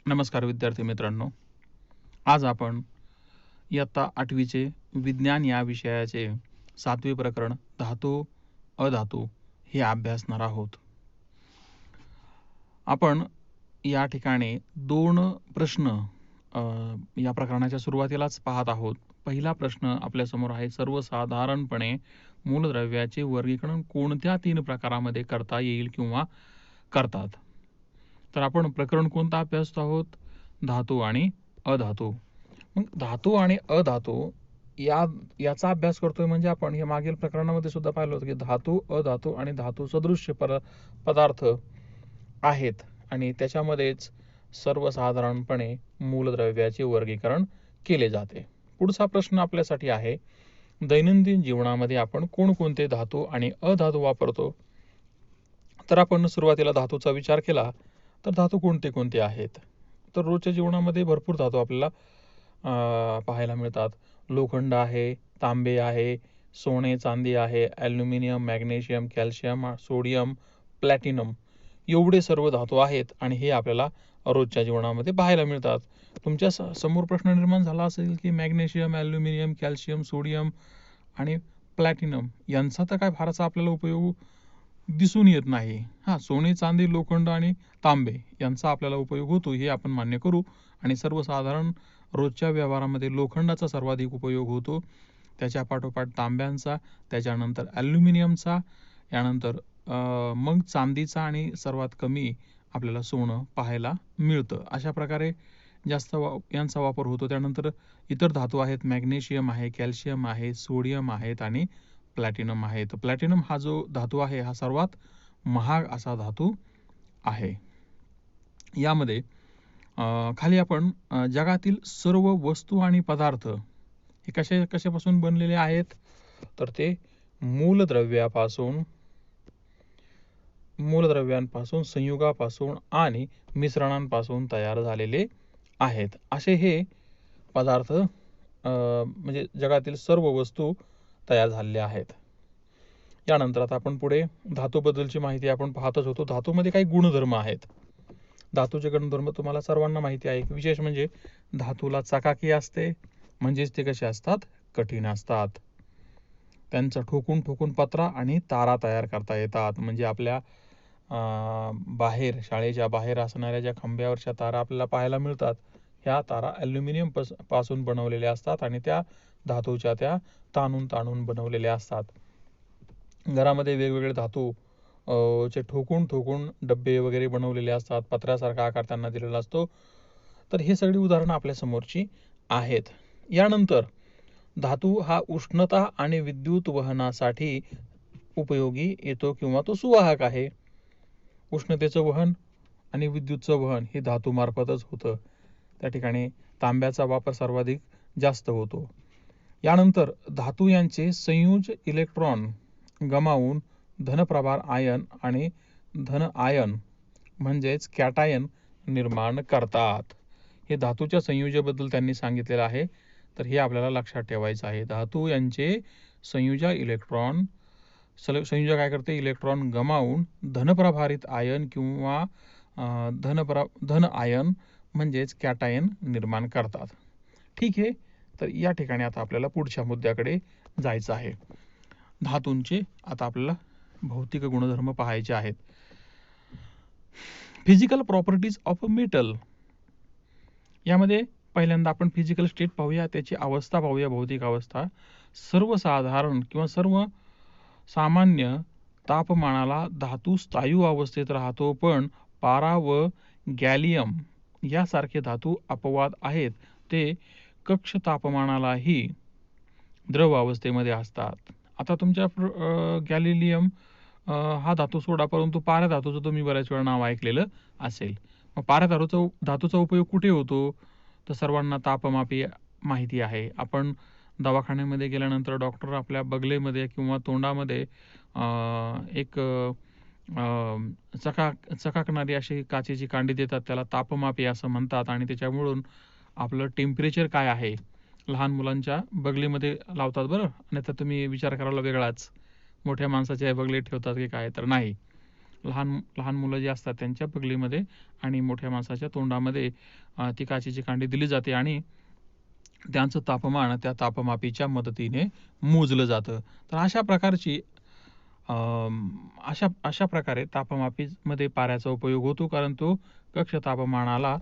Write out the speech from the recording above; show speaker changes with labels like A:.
A: नमस्कार विद्यार्थी मित्रांनो, आज आपण इयत्ता 8वीचे विज्ञान या विषयाचे 7वे प्रकरण धातू अधातू हे अभ्यासणार आहोत. आपण या ठिकाणी 2 प्रश्न या प्रकरणाच्या सुरुवातीलाच पाहत आहोत. पहिला प्रश्न आपल्या समोर आहे, सर्वसाधारणपणे मूलद्रव्याचे वर्गीकरण कोणत्या 3 प्रकारामध्ये करता येईल किंवा करतात. तर आपण प्रकरण कोणतं अभ्यासत आहोत? धातू आणि अधातू. मग धातू आणि अधातू याचा अभ्यास करतोय म्हणजे आपण हे मागील प्रकरणामध्ये सुद्धा पाहिलं होतं की धातू, अधातू आणि धातू सदृश्य पदार्थ आहेत आणि त्याच्यामध्येच सर्वसाधारणपणे मूलद्रव्याचे वर्गीकरण केले जाते. पुढचा प्रश्न आपल्यासाठी आहे, दैनंदिन जीवनामध्ये आपण कोणकोणते धातू आणि अधातू वापरतो? तर आपण सुरुवातीला धातूचा विचार केला तर धातू कोणते कोणते आहेत? तर रोजच्या जीवनामध्ये भरपूर धातू आपल्याला पाहायला मिळतात. लोखंड आहे, तांबे आहे, सोने चांदी आहे, aluminium, magnesium, calcium, sodium, platinum एवढे सर्व धातू आहेत आणि हे आपल्याला रोजच्या जीवनामध्ये पाहायला मिळतात. तुमच्या समोर प्रश्न निर्माण झाला असेल की मॅग्नेशियम, ॲल्युमिनियम, कॅल्शियम, सोडियम आणि प्लॅटिनम यांचा तर काय फारसा आपल्याला उपयोग दिसून येत नाही. सोने चांदी लोखंड आणि तांबे यांचा आपल्याला उपयोग होतो हे आपण मान्य करू आणि सर्वसाधारण रोजच्या व्यवहारामध्ये लोखंडाचा सर्वाधिक उपयोग होतो, त्याच्या पाठोपाठ तांब्यांचा, त्याच्यानंतर ॲल्युमिनियमचा, यानंतर मग चांदीचा आणि सर्वात कमी आपल्याला सोनं पाहायला मिळतं. अशा प्रकारे जास्त यांचा वापर होतो. त्यानंतर इतर धातू आहेत, मॅग्नेशियम आहे, कॅल्शियम आहे, सोडियम आहेत आणि प्लॅटिनम आहे. तर प्लॅटिनम हा जो धातू आहे हा सर्वात महाग असा धातू आहे. यामध्ये खाली आपण जगातील सर्व वस्तू आणि पदार्थ हे कशापासून बनलेले आहेत? तर ते मूलद्रव्यांपासून, संयुगापासून आणि मिश्रणांपासून तयार झालेले आहेत. असे हे पदार्थ म्हणजे जगातील सर्व वस्तू तयार झालेल्या आहेत. यानंतर आता आपण पुढे धातूबद्दलची माहिती आपण पाहतच होतो. धातूमध्ये काही गुणधर्म आहेत. धातूचे गुणधर्म तुम्हाला सर्वांना माहिती आहे. विशेष म्हणजे धातूला चकाकी असते, म्हणजेच ते कसे असतात? कठीण असतात. त्यांचा ठोकून ठोकून पत्रा आणि तारा तयार करता येतात. म्हणजे आपल्या शाळेच्या बाहेर असणाऱ्या ज्या खांब्यावरच्या तारा आपल्याला पाहायला मिळतात, ह्या तारा ॲल्युमिनियम पासून बनवलेल्या असतात आणि त्या धातूच्या त्या ताणून बनवलेल्या असतात. घरामध्ये वेगवेगळे धातू चे ठोकून ठोकून डब्बे वगैरे बनवलेले असतात, पत्र्यासारखा आकार त्यांना दिलेला असतो. तर हे सगळी उदाहरणं आपल्या समोरची आहेत. यानंतर धातू हा उष्णता आणि विद्युत वहनासाठी उपयोगी येतो किंवा तो सुवाहक आहे. उष्णतेचं वहन आणि विद्युतचं वहन हे धातूमार्फतच होतं. त्या ठिकाणी तांब्याचा वापर सर्वाधिक जास्त होतो. यानंतर धातू यांचे संयुज इलेक्ट्रॉन गमावून धनप्रभार आयन आणि धन आयन म्हणजेच कॅटायन निर्माण करतात. हे धातूच्या संयुजाबद्दल त्यांनी सांगितलेलं आहे. तर हे आपल्याला लक्षात ठेवायचं आहे. धातू यांचे संयुजा काय करते? इलेक्ट्रॉन गमावून धनप्रभारित आयन किंवा धन आयन म्हणजेच कॅटायन निर्माण करतात. ठीक आहे. तर या ठिकाणी आता आपल्याला पुढच्या मुद्द्याकडे जायचं आहे. धातूंचे आता आपल्याला भौतिक गुणधर्म पाहायचे आहेत. Physical properties of a metal. यामध्ये पहिल्यांदा आपण फिजिकल स्टेट पाहूया, त्याची अवस्था पाहूया, भौतिक अवस्था. सर्वसाधारण किंवा सर्व सामान्य तापमानाला धातू स्थायू अवस्थेत राहतो, पण पारा व गॅलियम यासारखे धातू अपवाद आहेत, ते कक्ष तापमानालाही द्रव अवस्थेमध्ये असतात. आता तुमच्या गॅलियम हा धातू सोडा, परंतु पाऱ्या धातूचं तुम्ही बऱ्याच वेळा नाव ऐकलेलं असेल. मग पाऱ्या धातूचा उपयोग कुठे होतो? तर सर्वांना तापमापी माहिती आहे. आपण दवाखान्यामध्ये गेल्यानंतर डॉक्टर आपल्या बगलेमध्ये किंवा तोंडामध्ये एक चकाकणारी अशी काचेची कांडी देतात, त्याला तापमापी असं म्हणतात आणि त्याच्यामुळून आपलं टेम्परेचर काय आहे लहान मुलांच्या बगलीमध्ये लावतात बरं. नाही तर तुम्ही विचार करायला वेगळाच, मोठ्या माणसाच्या बगलीत ठेवतात की काय, तर नाही. लहान लहान मुलं जे असतात त्यांच्या पगलीमध्ये आणि मोठ्या माणसाच्या तोंडामध्ये ती काचेची कांडी दिली जाते आणि त्यांचं तापमान त्या तापमापीच्या मदतीने मोजलं जातं. तर अशा प्रकारची अशा अशा प्रकारे तापमापीमध्ये पाऱ्याचा उपयोग होतो, कारण तो कक्ष तापमानाला